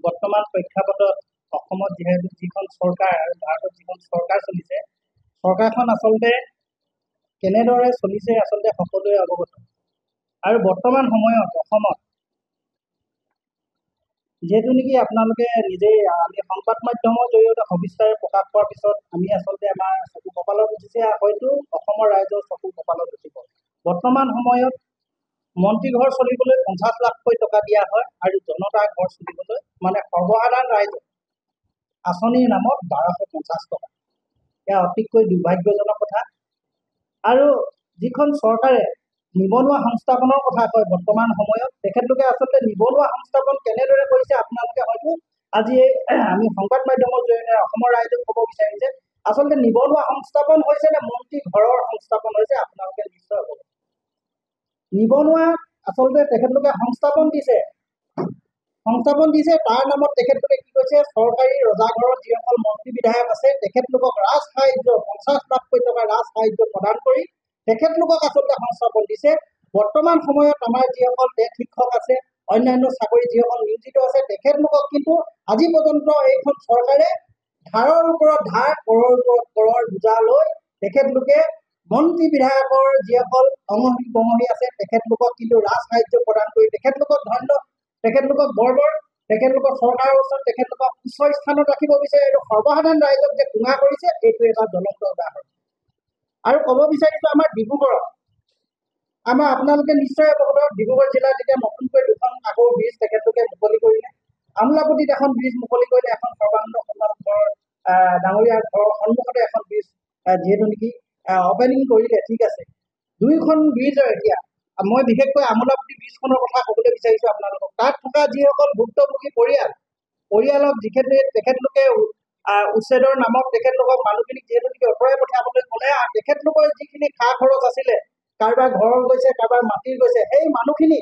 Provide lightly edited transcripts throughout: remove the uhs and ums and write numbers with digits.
বৰ্তমান প্ৰেক্ষাপটত অসমত যিহেতু যিখন চৰকাৰ ভাৰতত যিখন চৰকাৰ চলিছে, চৰকাৰখন আচলতে কেনেদৰে চলিছে আচলতে সকলোৱে অৱগত। আৰু বৰ্তমান সময়ত অসমত যিহেতু নেকি আপোনালোকে নিজেই আমি সংবাদ মাধ্যমৰ জৰিয়তে সবিস্তাৰে প্ৰকাশ পোৱাৰ পিছত আমি আচলতে আমাৰ চকু কপালত উঠিছে, হয়তো অসমৰ ৰাইজৰ চকু কপালত উঠিব। বৰ্তমান সময়ত মন্ত্ৰী ঘৰ চলিবলৈ 50 লাখকৈ টকা দিয়া হয় আৰু জনতাৰ ঘৰ চলিবলৈ মানে সৰ্বসাধাৰণ ৰাইজৰ আঁচনিৰ নামত 1250 টকা। এয়া অতিকৈ দুৰ্ভাগ্যজনক কথা। আৰু যিখন চৰকাৰে নিবনুৱা সংস্থাপনৰ কথা কয় বৰ্তমান সময়ত, তেখেতলোকে আচলতে নিবনুৱা সংস্থাপন কেনেদৰে কৰিছে আপোনালোকে হয়তো আজি আমি সংবাদ মাধ্যমৰ জৰিয়তে অসমৰ ৰাইজক ক'ব বিচাৰিছে, আচলতে নিবনুৱা সংস্থাপন হৈছে নে মন্ত্ৰী ঘৰৰ সংস্থাপন হৈছে আপোনালোকে নিশ্চয় হ'ব। নিবনুৱা আচলতে তেখেতলোকে সংস্থাপন দিছে, তাৰ নামত তেখেতলোকে কি কৈছে, চৰকাৰী ৰজাঘৰৰ যিসকল মন্ত্ৰী বিধায়ক আছে তেখেতলোকক ৰাজ সাহায্য 50 লাখকৈ টকা ৰাজ সাহায্য প্ৰদান কৰি তেখেতলোকক আচলতে সংস্থাপন দিছে। বৰ্তমান সময়ত আমাৰ যিসকল টেট শিক্ষক আছে, অন্যান্য চাকৰি যিসকল নিয়োজিত আছে, তেখেতলোকক কিন্তু আজি পৰ্যন্ত এইখন চৰকাৰে ধাৰৰ ওপৰত ধাৰ, কৰৰ ওপৰত কৰৰ বোজা লৈ তেখেতলোকে মন্ত্ৰী বিধায়কৰ যিসকল অঙহী বঙহী আছে তেখেতলোকক কিন্তু ৰাজ সাহায্য প্ৰদান কৰি তেখেতলোকক ধন্য, তেখেতলোকক বৰ্বৰ, তেখেতলোকৰ চৰকাৰৰ ওচৰত তেখেতলোকক উচ্চ স্থানত ৰাখিব বিচাৰে আৰু সৰ্বসাধাৰণ ৰাইজক যে কুঙা কৰিছে এইটো এটা জ্বলন্ত উদাহৰণ। আৰু ক'ব বিচাৰিছো আমাৰ ডিব্ৰুগড়ত, আপোনালোকে নিশ্চয় অৱগত, ডিব্ৰুগড় জিলাত এতিয়া নতুনকৈ 2খন আকৌ ব্ৰিজ তেখেতলোকে মুকলি কৰিলে। আমোলাপট্টিত এখন ব্ৰিজ মুকলি কৰিলে, এখন সৰ্বানন্দ সোণোৱাল ঘৰ ডাঙৰীয়াৰ ঘৰৰ সন্মুখতে এখন ব্ৰিজ যিহেতু নেকি অপেনিং কৰিলে, ঠিক আছে। 2খন ব্ৰিজৰ এতিয়া মই বিশেষকৈ আমোলাপট্টি ব্ৰিজখনৰ কথা ক'বলৈ বিচাৰিছো আপোনালোকক। তাত থকা যিসকল ভুক্তভোগী পৰিয়ালক তেখেতলোকে উচ্ছেদৰ নামত তেখেতলোকক মানুহখিনিক যিহেতু নেকি আঁতৰাই পঠিয়াবলৈ ক'লে, তেখেতলোকৰ যিখিনি খা খৰচ আছিলে, কাৰোবাৰ ঘৰৰ গৈছে, কাৰোবাৰ মাটিৰ গৈছে, সেই মানুহখিনি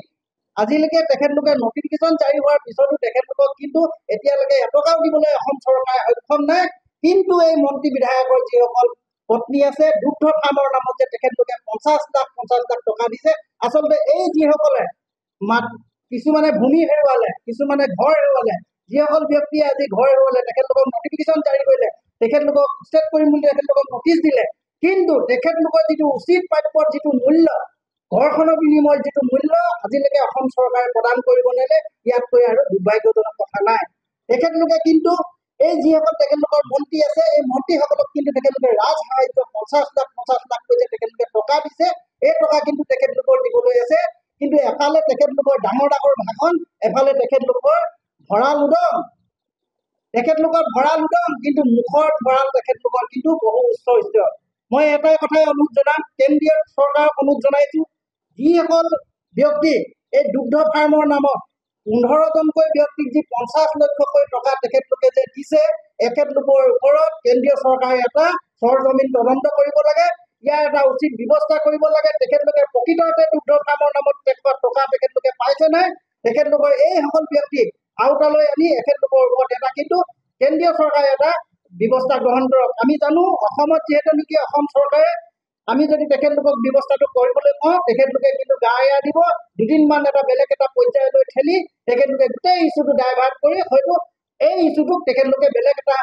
আজিলৈকে তেখেতলোকে নটিফিকেশ্যন জাৰি হোৱাৰ পিছতো তেখেতলোকক কিন্তু এতিয়ালৈকে এটকাও দিবলৈ অসম চৰকাৰে সক্ষম নাই। কিন্তু এই মন্ত্ৰী বিধায়কৰ যিসকল পত্নী আছে, দুগ্ধ ফাৰ্মৰ নামত যে তেখেতলোকে 50 লাখ টকা দিছে, আচলতে এই যিসকলে কিছুমানে ভূমি হেৰুৱালে, কিছুমানে ঘৰ হেৰুৱালে, যিসকল ব্যক্তিয়ে আজি ঘৰ হেৰুৱালে তেখেতলোকক নটিফিকেশ্যন জাৰি কৰিলে, তেখেতলোকক উচ্ছেদ কৰিম বুলি তেখেতলোকক নটিচ দিলে, কিন্তু তেখেতলোকৰ যিটো উচিত প্ৰাপ্যৰ যিটো মূল্য, ঘৰখনৰ বিনিময়ত যিটো মূল্য আজিলৈকে অসম চৰকাৰে প্ৰদান কৰিব নোৱাৰিলে। ইয়াতকৈ আৰু দুৰ্ভাগ্যজনক কথা নাই। তেখেতলোকে কিন্তু এই যিসকল তেখেতলোকৰ মন্ত্ৰী আছে, এই মন্ত্ৰীসকলক কিন্তু তেখেতলোকে ৰাজ সাহায্য 50 লাখকৈ যে তেখেতলোকে টকা দিছে, এই টকা কিন্তু তেখেতলোকৰ দিবলৈ আছে। কিন্তু এফালে তেখেতলোকৰ ডাঙৰ ডাঙৰ ভাষণ, এফালে তেখেতলোকৰ ভঁৰাল উদং, কিন্তু মুখৰ ভঁৰাল তেখেতলোকৰ কিন্তু বহু উচ্চ স্তৰ। মই এটাই কথাই অনুৰোধ জনাম, কেন্দ্ৰীয় চৰকাৰক অনুৰোধ জনাইছো, যিসকল ব্যক্তি এই দুগ্ধ ফাৰ্মৰ নামত 15জনকৈ ব্যক্তিক যি 50 লক্ষকৈ টকা তেখেতলোকে যে দিছে, এখেতলোকৰ ওপৰত কেন্দ্ৰীয় চৰকাৰে এটা সৰজমিন তদন্ত কৰিব লাগে, ইয়াৰ এটা উচিত ব্যৱস্থা কৰিব লাগে। তেখেতলোকে প্ৰকৃততে দুগ্ধ ফাৰ্মৰ নামত টকা তেখেতলোকে পাইছে নাই, তেখেতলোকৰ এইসকল ব্যক্তিক আওতালৈ আনি এখেতলোকৰ ওপৰত এটা কিন্তু কেন্দ্ৰীয় চৰকাৰে এটা ব্যৱস্থা গ্ৰহণ কৰক। আমি জানো অসমত যিহেতু নেকি অসম চৰকাৰে, আমি যদি তেখেতলোকক ব্যৱস্থাটো কৰিবলৈ কওঁ, তেখেতলোকে কিন্তু গা এৰা দিব, দুদিনমান এটা বেলেগ এটা পৰ্যায়লৈ ঠেলি তেখেতলোকে গোটেই ইছ্যুটো ডাইভাৰ্ট কৰি হয়তো এই ইছ্যুটোক তেখেতলোকে বেলেগ এটা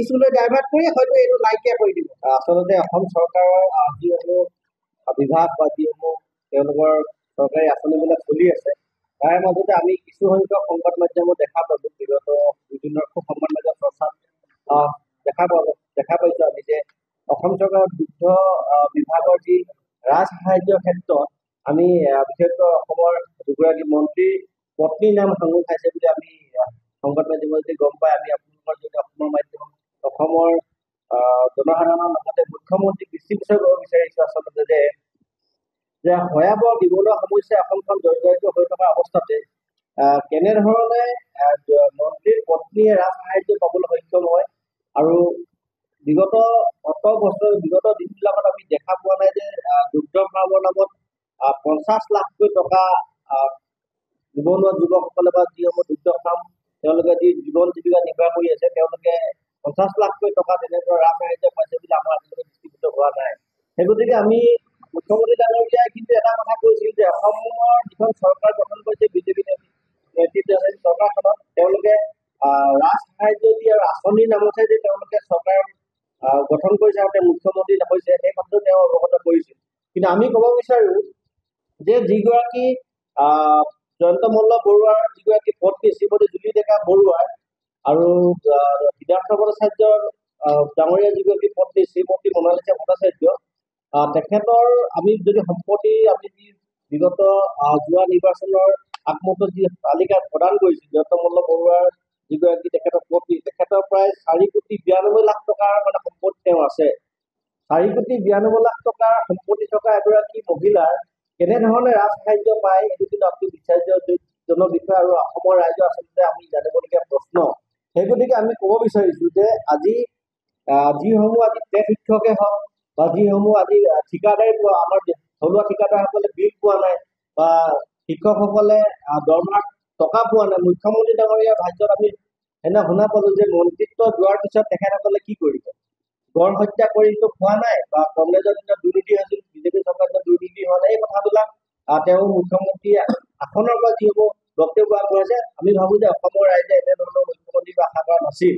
ইছ্যুলৈ ডাইভাৰ্ট কৰি হয়তো এইটো নাইকিয়া কৰি দিব। আচলতে অসম চৰকাৰৰ যিসমূহ বিভাগ বা যিসমূহ তেওঁলোকৰ চৰকাৰী আঁচনিবিলাক চলি আছে, তাৰ মাজতে আমি কিছু সংখ্যক সংবাদ মাধ্যমত দেখা পালো, বিগত বিভিন্ন সংবাদ মাধ্যম চৰ্চাত দেখা পাইছো আমি যে অসম চৰকাৰৰ দুগ্ধ বিভাগৰ যি ৰাজ সাহায্যৰ ক্ষেত্ৰত আমি বিশেষকৈ অসমৰ দুগৰাকী মন্ত্ৰীৰ পত্নীৰ নাম সাঙুৰ খাইছে বুলি আমি সংবাদ মাধ্যমত যদি গম পাই, আমি আপোনালোকৰ যদি অসমৰ মাধ্যম অসমৰ জনসাধাৰণৰ লগতে মুখ্যমন্ত্ৰীক দৃষ্টিগোচৰ কৰিব বিচাৰিছো আচলতে যে ভয়াৱহ নিবনুৱা সমস্যাই অসমখন জৰ্জৰিত হৈ থকা অৱস্থাতে কেনেধৰণে মন্ত্ৰীৰ পত্নীয়ে ৰাজ সাহায্য পাবলৈ সক্ষম হয়। আৰু বিগত দিনবিলাকত আমি দেখা পোৱা নাই যে দুগ্ধ ফাৰ্মৰ নামত 50 লাখকৈ টকা নিবনুৱা যুৱকসকলে বা যিসমূহ দুগ্ধ ফাৰ্ম তেওঁলোকে যি জীৱন জীৱিকা নিৰ্বাহ কৰি আছে, তেওঁলোকে 50 লাখকৈ টকা তেনেদৰে ৰাজ সাহায্য পাইছে বুলি আমাৰ আজিলৈকে দৃষ্টিগোচৰ হোৱা নাই। সেই গতিকে আমি মুখ্যমন্ত্ৰী ডাঙৰীয়াই কিন্তু এটা কথা কৈছিল যে অসমৰ যিখন চৰকাৰ গঠন কৰিছে বিজেপি নেতৃত্বাধীন চৰকাৰখনত তেওঁলোকে ৰাজ সাহায্য দিয়ে আৰু আঁচনিৰ নামতহে যে তেওঁলোকে চৰকাৰ গঠন কৰিছে আৰু তেওঁ মুখ্যমন্ত্ৰী হৈছে সেই কথাটো তেওঁ অৱগত কৰিছিল। কিন্তু আমি ক'ব বিচাৰো যে যিগৰাকী জয়ন্ত মল্ল বৰুৱাৰ যিগৰাকী পত্নী শ্ৰীমতী জুলি ডেকা বৰুৱাৰ আৰু সিদ্ধাৰ্থ ভট্টাচাৰ্যৰ ডাঙৰীয়া যিগৰাকী পত্নী শ্ৰীমতী মনালিছা ভট্টাচাৰ্য, তেখেতৰ আমি যদি সম্পত্তি আমি যি বিগত যোৱা নিৰ্বাচনৰ আগমুহূৰ্তত যি তালিকা প্ৰদান কৰিছিল জয়ন্ত মল্ল বৰুৱাৰ যিগৰাকী তেখেতৰ পত্নী, তেখেতৰ প্ৰায় 4,92,00,000 টকাৰ মানে সম্পত্তি তেওঁ আছে। 4,92,00,000 টকাৰ সম্পত্তি থকা এগৰাকী মহিলাৰ কেনেধৰণে ৰাজ সাহায্য পায় এইটো কিন্তু আপুনি বিচাৰ্যজনৰ বিষয় আৰু অসমৰ ৰাইজৰ আচলতে আমি জানিবলগীয়া প্ৰশ্ন। সেই গতিকে আমি ক'ব বিচাৰিছো যে আজি যিসমূহ আজি টেট শিক্ষকে হওক বা যিসমূহ আজি ঠিকাদাৰী আমাৰ থলুৱা ঠিকাদাৰসকলে বিল পোৱা নাই বা শিক্ষকসকলে দৰমহাত টকা পোৱা নাই, মুখ্যমন্ত্ৰী ডাঙৰীয়া ভাষ্যত আমি এনে শুনা পালো যে মন্ত্ৰিত্ব যোৱাৰ পিছত তেখেতসকলে কি কৰিব, গড় হত্যা কৰিতো খোৱা নাই বা কংগ্ৰেছৰ দিনত দুৰ্নীতি হৈছিল, বিজেপি চৰকাৰৰ দিনত দুৰ্নীতি হোৱা নাই, এই কথাবিলাক তেওঁ মুখ্যমন্ত্ৰী আসনৰ পৰা যিসমূহ বক্তব্য আগবঢ়াইছে আমি ভাবো যে অসমৰ ৰাইজে এনেধৰণৰ মুখ্যমন্ত্ৰীক আশা কৰা নাছিল।